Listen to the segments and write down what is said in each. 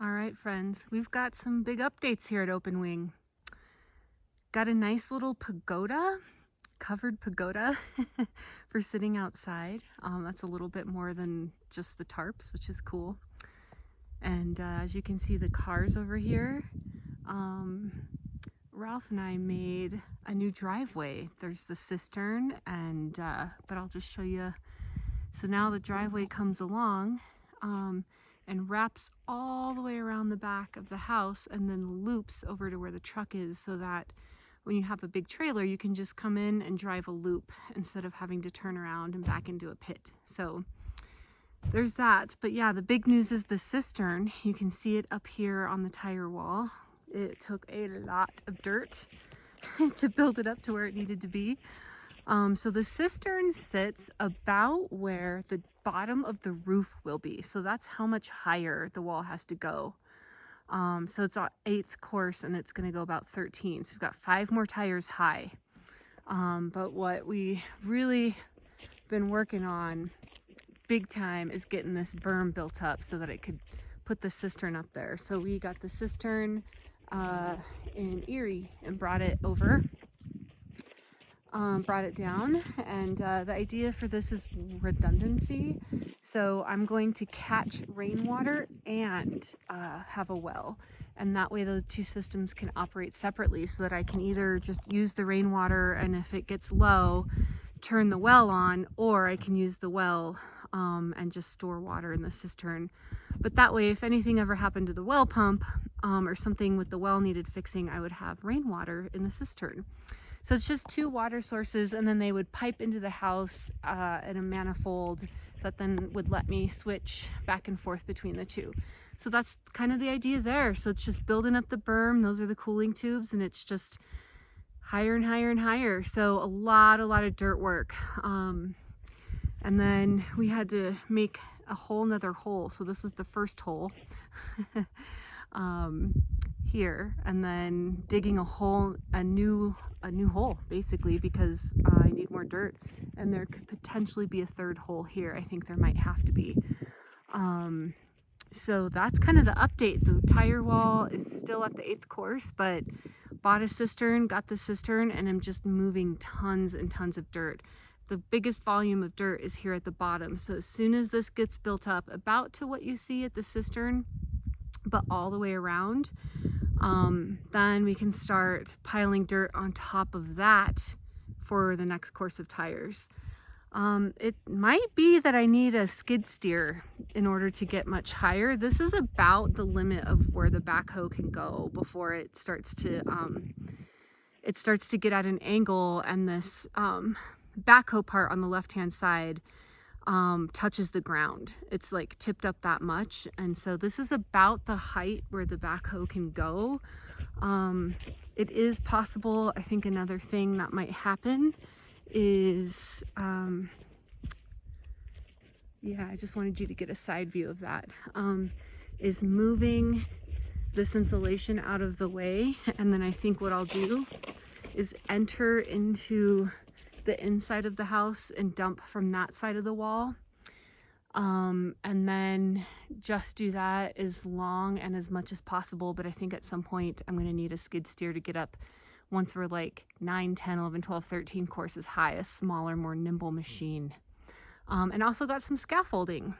All right, friends, we've got some big updates here at Open Wing. Got a nice little pagoda, covered pagoda for sitting outside. That's a little bit more than just the tarps, which is cool. And as you can see, the cars over here, Ralph and I made a new driveway. There's the cistern, and but I'll just show you. So now the driveway comes along and wraps all the way around the back of the house and then loops over to where the truck is, so that when you have a big trailer, you can just come in and drive a loop instead of having to turn around and back into a pit. So there's that. But yeah, the big news is the cistern. You can see it up here on the tire wall. It took a lot of dirt to build it up to where it needed to be. So the cistern sits about where the bottom of the roof will be. So that's how much higher the wall has to go. So it's on 8th course and it's going to go about 13. So we've got 5 more tires high. But what we really been working on big time is getting this berm built up so that it could put the cistern up there. So we got the cistern in Erie and brought it over. Brought it down, and the idea for this is redundancy. So I'm going to catch rainwater and have a well, and that way those two systems can operate separately, so that I can either just use the rainwater and if it gets low, turn the well on, or I can use the well and just store water in the cistern. But that way, if anything ever happened to the well pump or something with the well needed fixing, I would have rainwater in the cistern. So it's just 2 water sources, and then they would pipe into the house in a manifold that then would let me switch back and forth between the 2. So that's kind of the idea there. So it's just building up the berm. Those are the cooling tubes, and it's just higher and higher and higher. So a lot of dirt work. And then we had to make a whole nother hole. So this was the first hole. Here, and then digging a new hole basically, because I need more dirt, and there could potentially be a 3rd hole here. I think there might have to be. So that's kind of the update. The tire wall is still at the 8th course, but bought a cistern, got the cistern, and I'm just moving tons and tons of dirt. The biggest volume of dirt is here at the bottom. So as soon as this gets built up about to what you see at the cistern, but all the way around, then we can start piling dirt on top of that for the next course of tires. It might be that I need a skid steer in order to get much higher. This is about the limit of where the backhoe can go before it starts to get at an angle, and this backhoe part on the left hand side touches the ground. It's like tipped up that much, and so this is about the height where the backhoe can go. It is possible. I think another thing that might happen is yeah, I just wanted you to get a side view of that, is moving this insulation out of the way, and then I think what I'll do is enter into the inside of the house and dump from that side of the wall, and then just do that as long and as much as possible. But I think at some point I'm going to need a skid steer to get up once we're like 9, 10, 11, 12, 13 courses high, a smaller, more nimble machine. And also got some scaffolding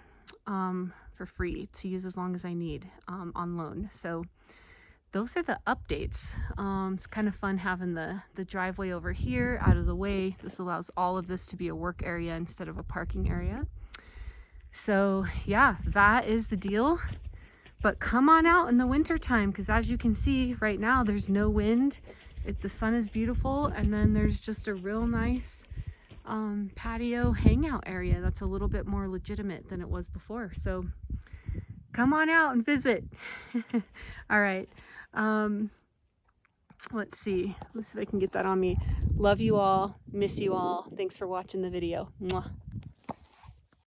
for free to use as long as I need on loan. So those are the updates. It's kind of fun having the driveway over here out of the way. This allows all of this to be a work area instead of a parking area. So yeah, that is the deal. But come on out in the winter time, because as you can see right now, there's no wind. The sun is beautiful, and then there's just a real nice patio hangout area that's a little bit more legitimate than it was before. So come on out and visit. All right. Let's see if I can get that on me. Love you all. Miss you all. Thanks for watching the video. Mwah.